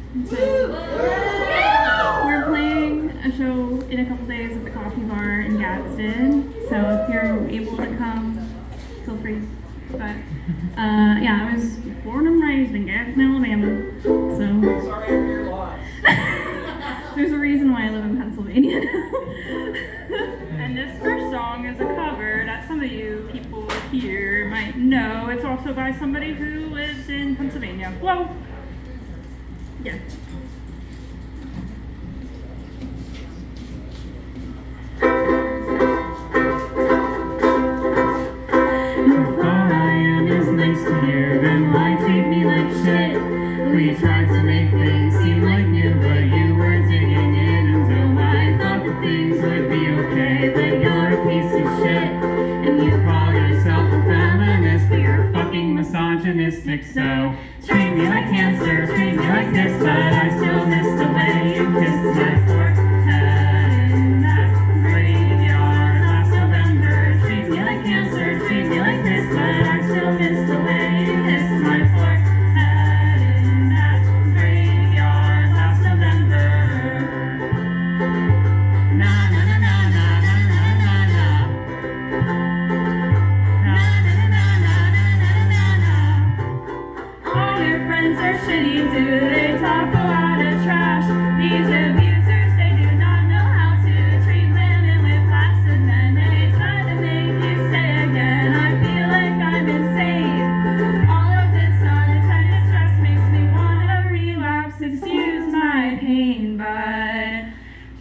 So we're playing a show in a couple days at the Coffee Bar in Gadsden. So if you're able to come, feel free. But yeah, I was born and raised in Gadsden, Alabama. So Sorry for your loss. there's a reason why I live in Pennsylvania now. And this first song is a cover that some of you people here might know. It's also by somebody who lives in Pennsylvania. Whoa! Yeah. If all I am is nice to hear, then why treat me like shit? We tried to make things seem like new, but you were digging in until I thought that things would be okay. But you're a piece of shit, and you call yourself a feminist, but you're fucking misogynistic. So treat me like cancer, treat me like this, but I still miss the way you kissed my forehead in that graveyard last November. Treat me like cancer, treat me like this, but I still miss the way you kissed my forehead in that graveyard last November. Na na na na na na na na na. Na na na na na na na na. All your friends are shitty too. They talk a lot of trash. These abusers, they do not know how to treat women with class, and then they try to make you stay again. I feel like I'm insane. All of this unattended stress makes me wanna relapse. Excuse my pain, but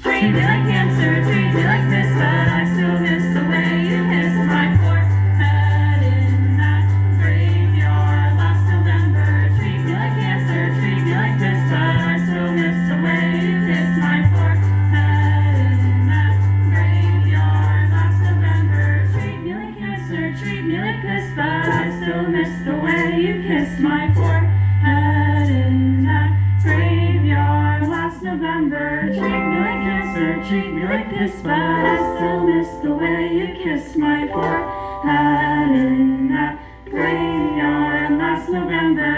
treat me like cancer, treat me like this, but I still miss the way you kissed my forehead in that graveyard last November. Treat me like cancer, treat me like this, but I still miss the way you kissed my forehead in that graveyard last November. Treat me like cancer, treat me like this, but I still miss the way you kissed my forehead in that graveyard last November. Treat me like cancer, treat me like this, but I still miss the way you kissed my forehead in that graveyard last November.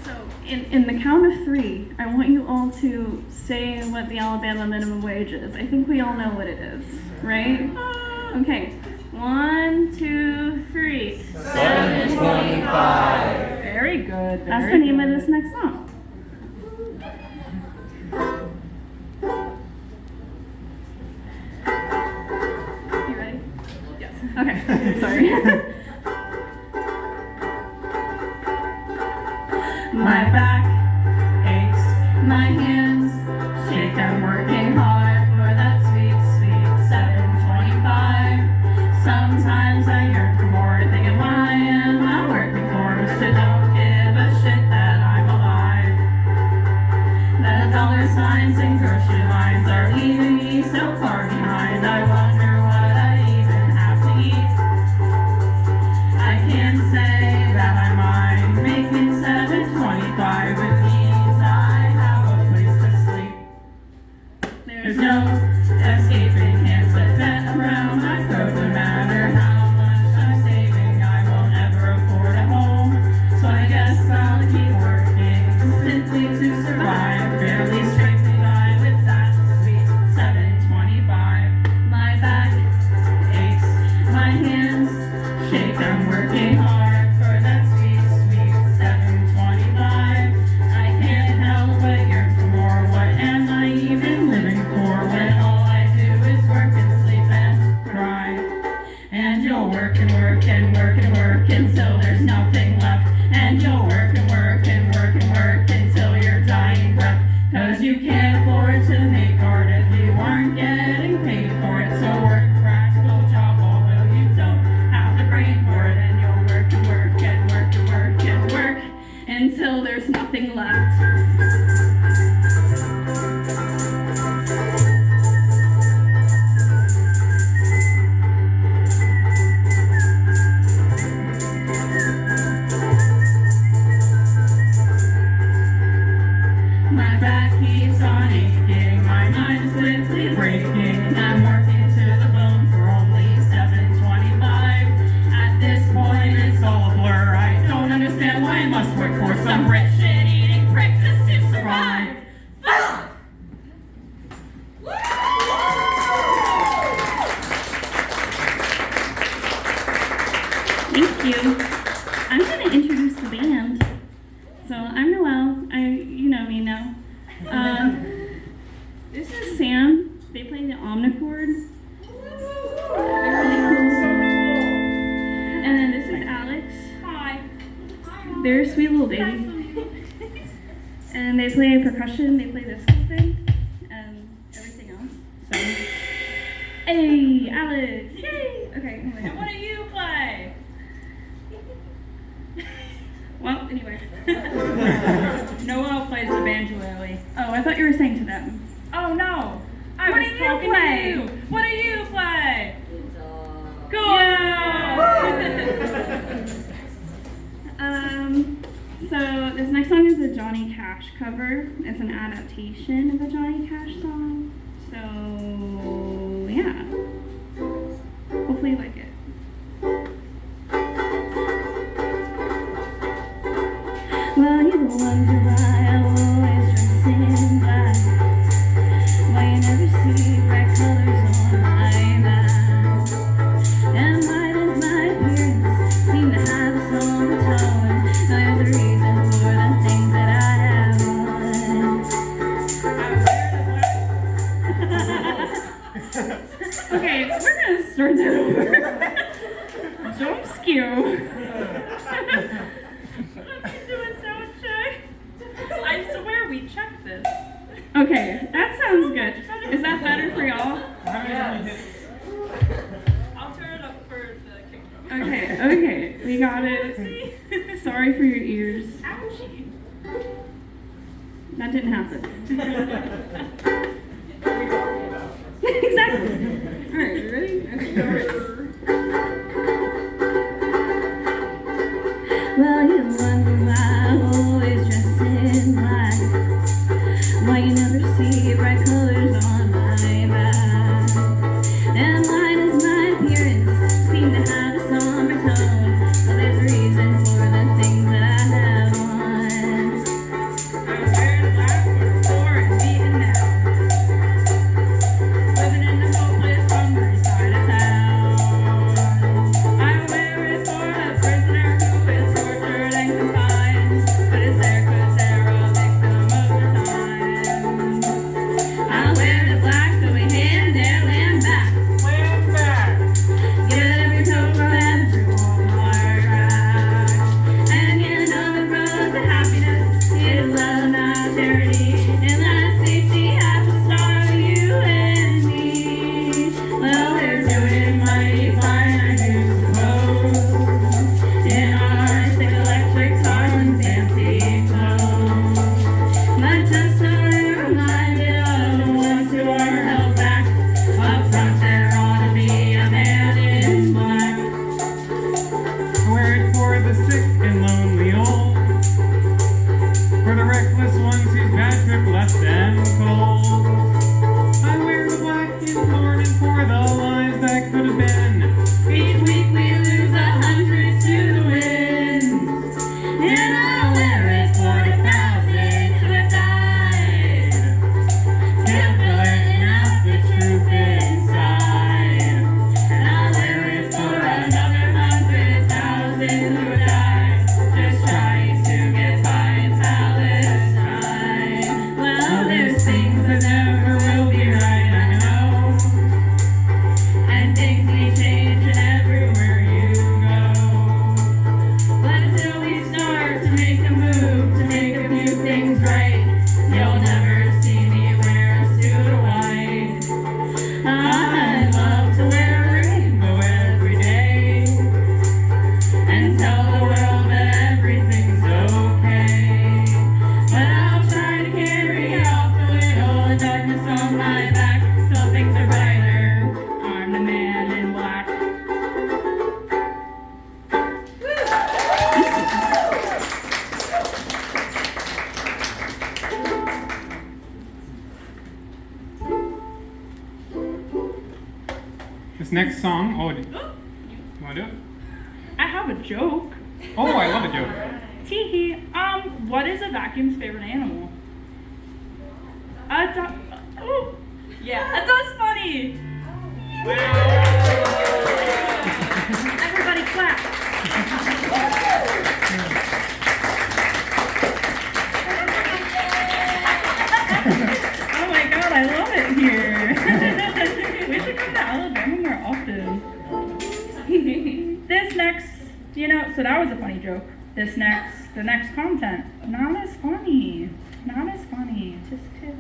So in the count of three, I want you all to say what the Alabama minimum wage is. I think we all know what it is, right? Okay. 1, 2, 3. $7.25. Very good. That's the name of this next song. You ready? Yes. Okay. Sorry. My back aches, my hands shake, I'm working hard for that sweet, sweet $7.25. Sometimes I yearn for more, thinking why am I working for? So don't give a shit that I'm alive. The dollar signs and grocery lines are leaving me so far behind. I wonder what I even have to eat. I can't say that I mind making $7.25. It means I have a place to sleep. There's no escaping, can't let debt around my throat. No matter how much I'm saving, I won't ever afford a home. So I guess I'll keep working simply to survive. Barely scraping by with that sweet $7.25. My back aches, my hands shake. I'm working hard for that sweet, sweet $7.25. I can't help but yearn for more. What am I even living for when all I do is work and sleep and cry? And you'll work and work and work and work until there's nothing left. And you'll work and work and work and work until your dying breath. 'Cause you can't afford to make art if you aren't getting paid for it. So work a practical job, although you don't have the brain for it. And you'll work and work and work and work and work until there's nothing left. My back keeps on aching. Sam. They play the omnichord. They're really cool. And then this is Alex. Hi. They're a sweet little baby. And they play percussion. They play this whole thing and everything else. So, hey, Alex. Yay. Okay. Oh my And God. what do you play? Well, anyway. No one else plays the banjolele. Oh, I thought you were saying to them. Oh no! I What was do you talking play? to you. What do you play? So this next song is a Johnny Cash cover. It's an adaptation of a Johnny Cash song. So yeah. Hopefully you like it. Well, you wonder why I always dress in black. Why you never see bright colors on my back. And why does my appearance seem to have a somber tone? Now there's a reason for the things that I have on. Okay, we're gonna start that over. Don't skew. I swear we checked this. Okay, that sounds good. Is that better for y'all? I'll turn it up for the kick drum. Okay, we got it. Sorry for your ears. Ouchie. That didn't happen. Exactly. Alright, you ready? Okay. Well, you wonder why I always dress in black. Why you never see bright colors on my back. And why does my appearance seem to have a somber tone? Well, there's a reason for the things that I have on. I was wearing black for 4 and beaten down. Living in the hopeless, hungry side of town. I wear it for a prisoner who is tortured and confined, but it's there 'cause they're a victim of the times. I wear the black so we hand their land back. Land back. Get every coat from every Walmart rack. And get on the road to happiness is love, not charity. And that safety has to start with you and me. Well, they're doing mighty fine, I do suppose. In our sick electric cars and fancy clothes. But just so we're reminded of the ones who are held back. Up front there ought to be a man in black. Wear it for the sick and lonely old, for the reckless ones whose bad trip left them cold. I wear the black in mourning for the lives that could have been. Each week we lose 100 to the wind. And I wear it for the thousands who have died. Killed for letting out the truth inside. And I wear it for another 100,000 who died. Just trying to get by in Palestine. Well, there's things that never will be right, I know. And things need changing everywhere you go. But until we start to make a move, to make a few things right, you'll never see me wear a suit of white. I love to wear a rainbow every day and tell the world that everything's okay. But I'll try to carry out the weight of the darkness on my back so things are brighter. I'm the man in black. This next song, you want to do it? I have a joke. Oh, I love a joke. Teehee. What is a vacuum's favorite animal? A duck. Oh. Yeah, a duck's funny. Everybody clap. Oh my god, I love it here. You know, so that was a funny joke. The next content, not as funny. Not as funny. Just kiss.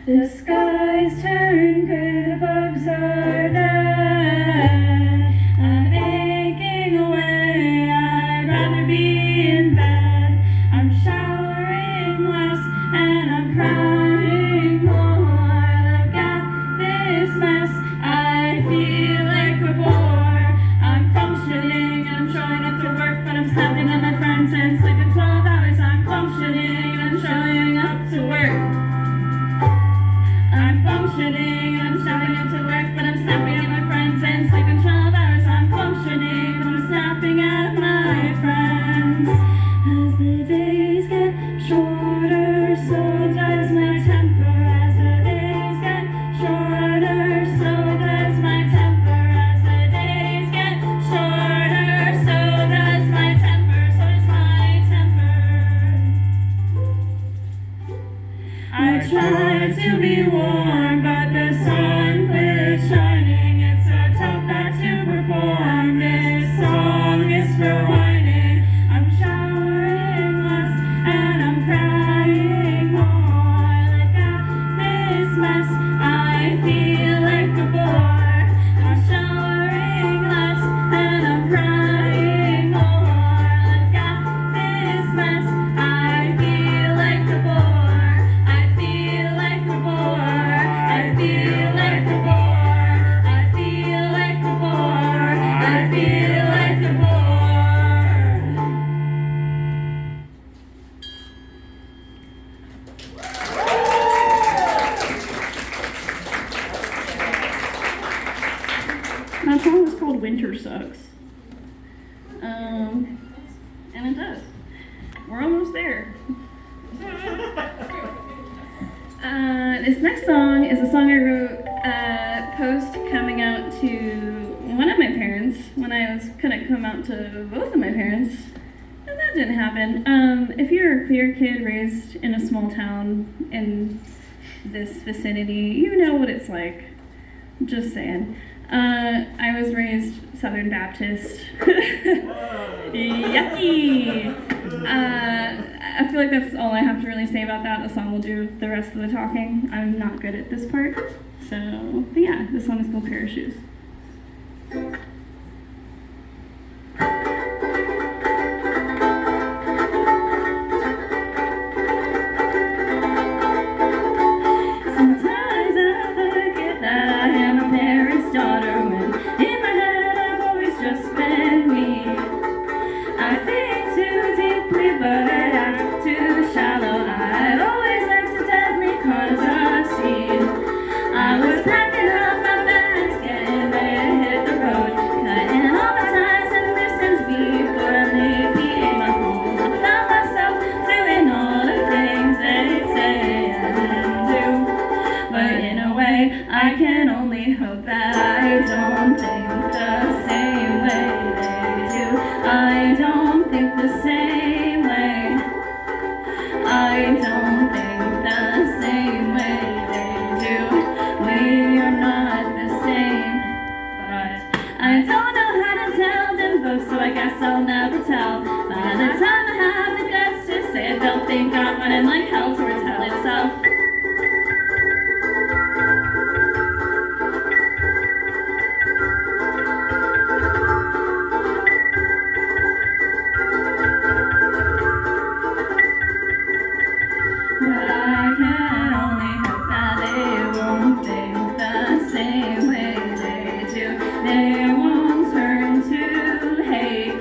The skies turn gray, the bugs are dead. I'm aching away, I'd rather be in bed. I'm showering less and I'm crying more. Look at this mess, I feel like a bore. I'm functioning and I'm showing up to work, but I'm snapping at my friends and sleeping 12 hours. I'm functioning and I'm showing up to work. I'm functioning, I'm shouting into work, but I'm snapping at my friends and sleeping 12 hours. I'm functioning, I'm snapping at my friends. As the days get shorter, so does my temper. As the days get shorter, so does my temper. As the days get shorter, so does my temper. So does my temper. I try to be warm, but the sun quits shining. It's a tough act to perform. This song is for whining. I'm showering less and I'm crying more. Look at this mess, I feel like a bore. I'm showering less and I'm crying more. Look at this mess, I feel like a bore. I feel like a bore. I feel like a bore. I feel like a bore. I feel like a bore. That song is called Winter Sucks. And it does. We're almost there. This next song is a song I wrote post coming out to one of my parents when I was gonna come out to both of my parents, and that didn't happen. If you're a queer kid raised in a small town in this vicinity, you know what it's like. Just saying. I was raised Southern Baptist. Yucky! I feel like that's all I have to really say about that. The song will do the rest of the talking. I'm not good at this part. So, but yeah, this song is called Pair of Shoes. Sometimes I forget that I am a parent's daughter when in my head I've always just been me. I think too deeply but I act too shallow. I always accidentally cause a scene. I was packing up my bags, getting ready to hit the road, cutting all my ties and loose ends before I leave my home. I found myself doing all the things they say I didn't do, but in a way I can only hope that I don't think the same way they do. I don't think the same way. I don't think the same way they do. We are not the same, but I don't know how to tell them both, so I guess I'll never tell. By the time I have the guts to say it, they'll think I'm running like hell towards hell itself. But I can only hope that they won't think the same way they do. They won't turn to hate.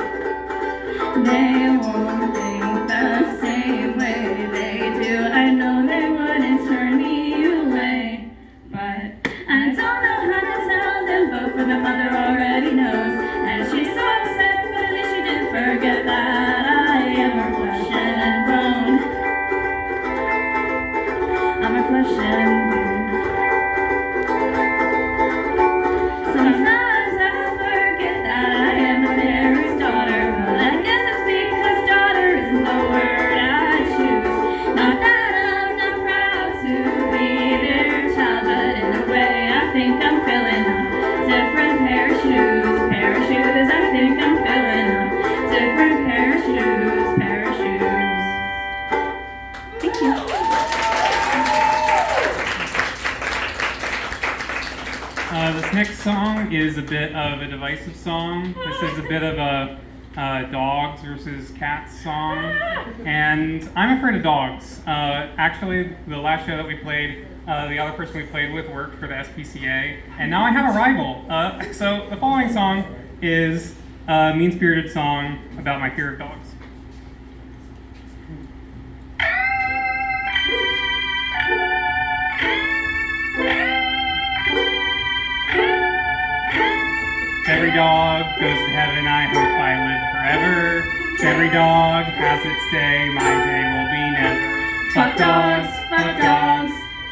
They won't think the same way they do. I know they wouldn't. next song is a bit of a divisive song. This is a bit of a dogs versus cats song, and I'm afraid of dogs. Actually, the last show that we played, the other person we played with worked for the SPCA, and now I have a rival. So the following song is a mean-spirited song about my fear of dogs. Every dog goes to heaven, I hope I live forever. Every dog has its day, my day will be never. Fuck dogs,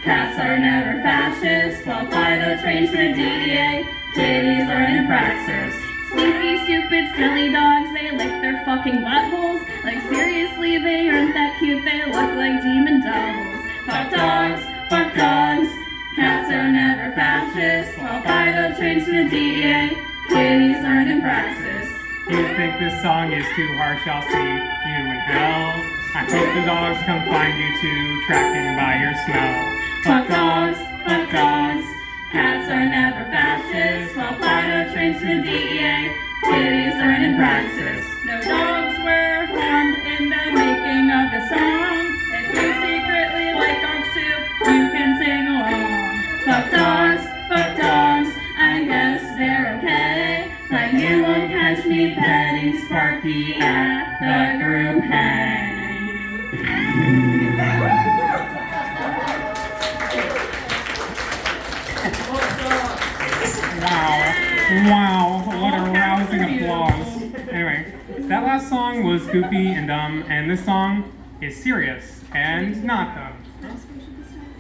cats are never fascist. While Fido trains for the DEA, kitties learn in praxis. Slinky, stupid, silly dogs, they lick their fucking buttholes. Like seriously, they aren't that cute, they look like demon devils. Fuck dogs, cats are never fascist. While Fido trains for the DEA, kitties learn in praxis. You think this song is too harsh, I'll see you in hell. I hope the dogs come find you too, tracking by your smell. Fuck dogs, cats are never fascist. While Fido trains for the DEA, kitties learn in praxis. No dogs were harmed in the making of the song. If you secretly like dogs too, you can sing along. Fuck dogs, I guess they're okay. But you won't catch me petting Sparky at the group hang. Wow, what a rousing applause. Anyway, that last song was goofy and dumb, and this song is serious and not dumb.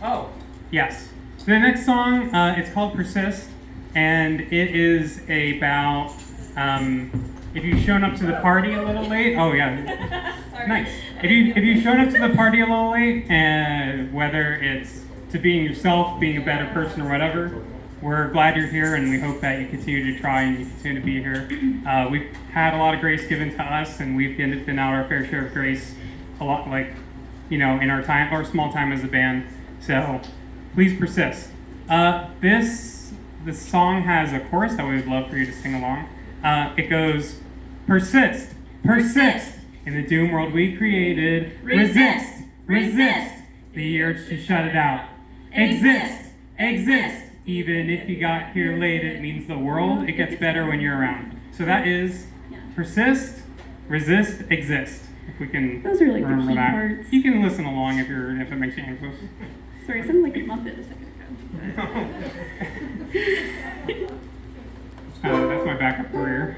Oh, yes. The next song, it's called Persist, and it is about if you've shown up to the party a little late. Oh yeah, nice. If you've shown up to the party a little late, and whether it's to being yourself, being a better person, or whatever, we're glad you're here, and we hope that you continue to try and you continue to be here. We've had a lot of grace given to us, and we've been out our fair share of grace, a lot, like, in our time, our small time as a band. So please persist. This song has a chorus that we would love for you to sing along. It goes, persist, in the doom world we created. Resist, the urge to shut it out. Exist. Even if you got here late, it means the world, it gets better when you're around. So that is persist, resist, exist. If we can Those are like the remember key that. parts. You can listen along if it makes you anxious. Sorry, I sounded like a Muppet a second ago. That's my backup career.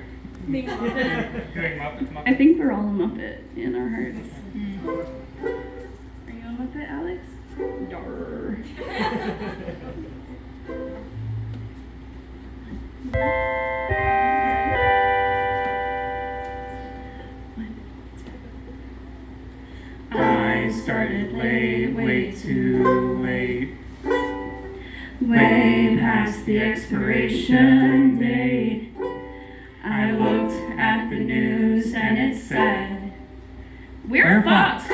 Being a Muppet. Doing Muppet. I think we're all a Muppet in our hearts. Are you a Muppet, Alex? Yarr. I started late, way too late. Way past the expiration date. I looked at the news and it said, we're fucked.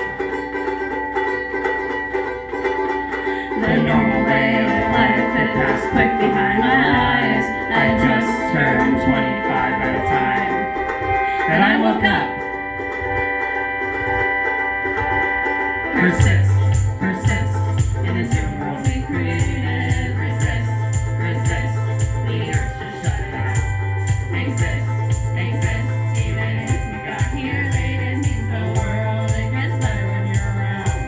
The normal way of life had passed quick behind my eyes. I just turned 25 by the time that I woke up. Persist, in this new world we created. Resist, the urge to shut it out. Exist, even if you got here late, it means the world, it gets better when you're around.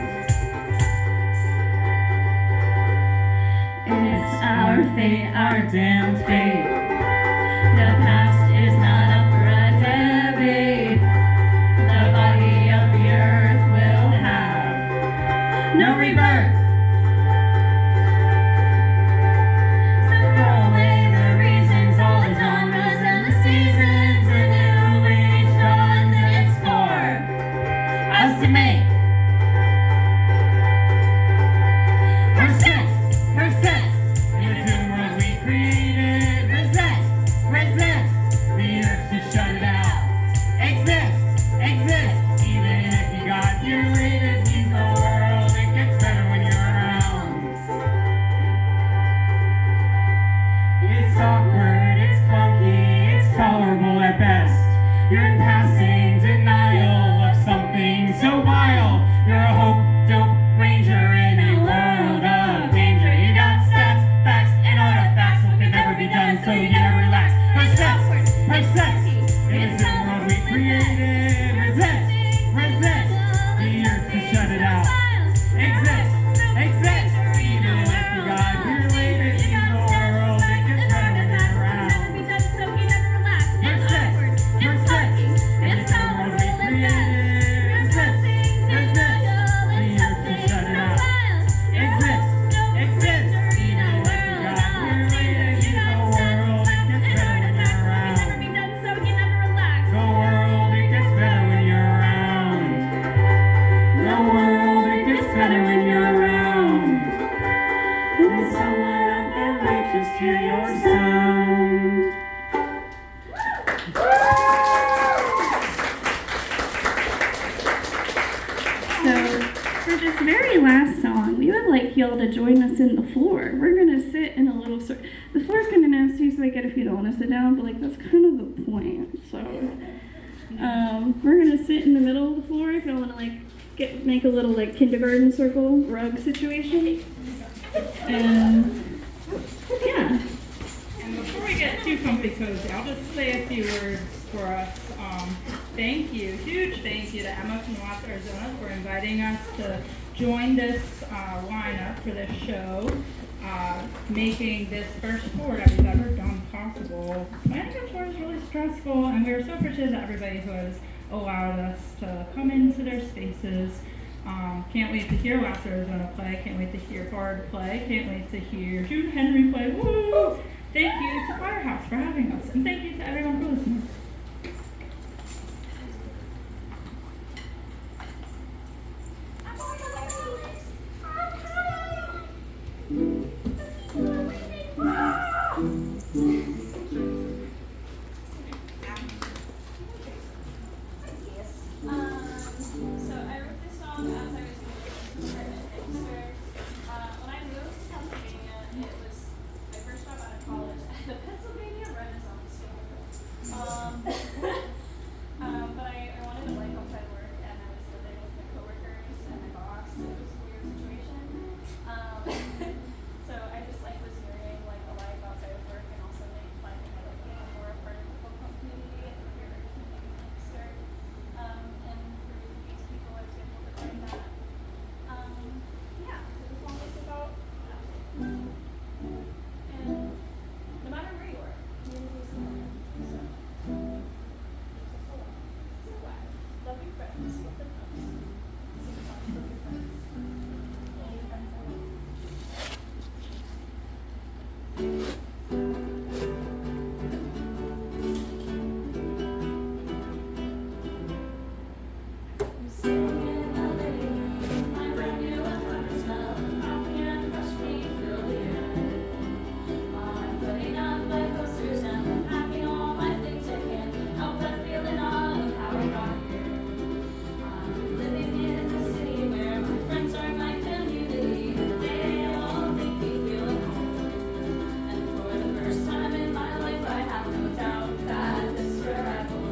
It's our fate, our damn fate. The past is not up for a debate. The body of the earth will have no rebirth. So throw away the reasons, all the genres and the seasons. A new age dawns and it's for us to make. Persist, in the doom world we created. Resist, the urge to shut it out. Exist, even if you got here late, it means the world, it gets better when you're around. It's all so vile. You're a hope, dope ranger in a world of danger. You got stats, facts, and artifacts what can never be done, so you never relax. Persist in this world we created. Resist the earth to shut it out. Exist, even if you got related in the world, it gets better when you're around. Persist in this world we created. Resist the earth to shut it out. Exist, even if you got related in the world, it gets better when you're around. The world, it gets better when you're around. The world, it gets better when you're around. There's someone out there might just hear your sound. So, for this very last song, we would like y'all to join us in the floor. We're gonna sit in a little circle. The floor's kind of nasty, so I get if you don't want to sit down, but like that's kind of the point. So, we're gonna sit in the middle of the floor if y'all want to like make a little like kindergarten circle rug situation. And yeah. And before we get too comfy cozy, I'll just say a few words for us. Thank you, huge thank you to Emma from Los Arizona for inviting us to join this lineup for this show, making this first tour that we've ever done possible. Planning a tour is really stressful, and we are so appreciative to everybody who has allowed us to come into their spaces. Can't wait to hear Los Arizona play, can't wait to hear Bard play, can't wait to hear Jude Henry play. Woo! Thank you to Firehouse for having us, and thank you to everyone for listening. So I wrote this song as I was moving to Iceberg. When I moved to Pennsylvania, it was my first job out of college at the Pennsylvania Renaissance Store. But I wanted to like outside work, and I was living with my coworkers and my boss. It was a weird situation. So I just like was hearing like a life outside of work, and also like finding that like being more a part of the folk community and the queer community in Iceberg. And through these people, I was able to find that. Yeah, so the song is about that. And no matter where you are, community is there. So, so glad. Love your friends. With the notes. Sing songs with your friends. All your friends I love. I'm sitting in the living room, my brand new apartment smell of coffee and fresh meat filled the air. I'm putting up my posters and I'm packing all my things I can't help but feeling all of how I got here. I'm living in a city where my friends are my community, and they all make me feel at home. And for the first time in my life, I have no doubt that this is where I belong.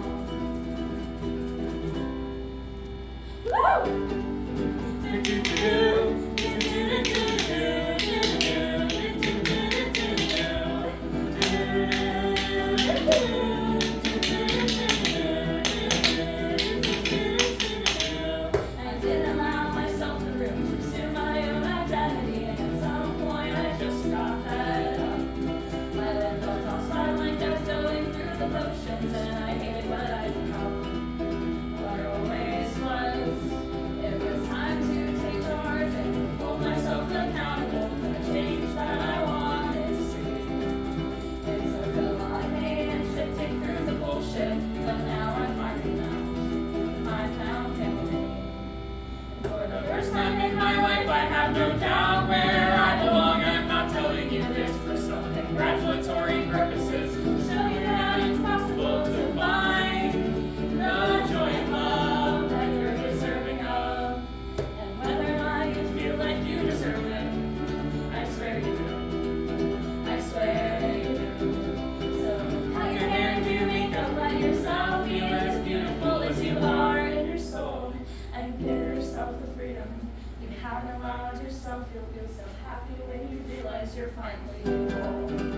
I didn't allow myself the room to pursue my own identity, and at some point I just got fed up. My life felt all smiling, just going through the motions, and I hated what I'd become. What always was, it was time to take charge and hold myself accountable for the change that I wanted to see. It took a lot of pain and sifting through the bullshit, but now I'm finally found my family. For the first time in my life, I have no doubt where I belong. I'm not telling you this for some congratulatory purposes. To show you that it's possible to find the joy and love that you're deserving of. And whether or not you feel like you deserve it, I swear you do. I swear you do. So cut your hair and do makeup, let yourself feel as beautiful as you are in your soul. And give out and allowed yourself. You'll feel so happy when you realize you're finally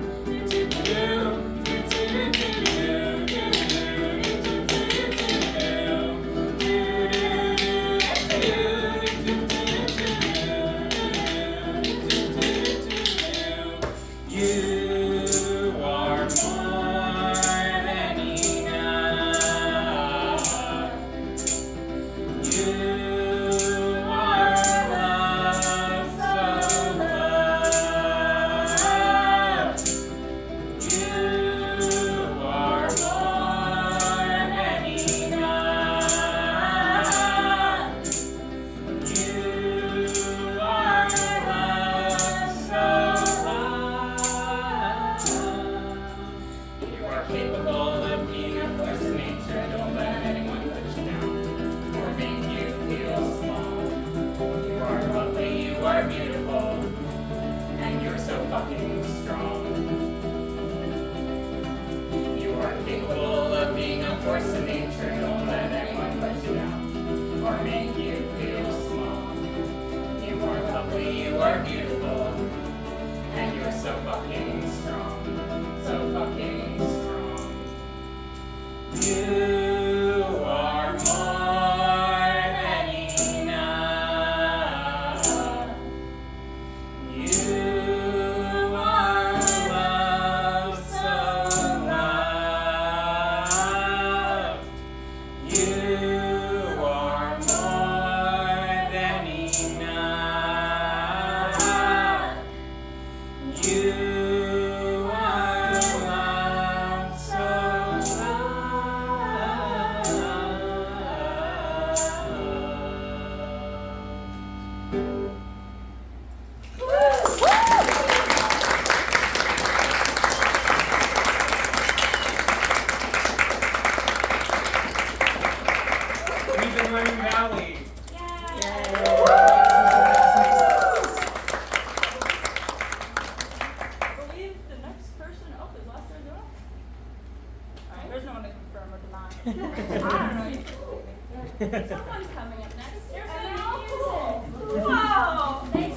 whole. Someone's coming up next. You're so cool. Wow. Thanks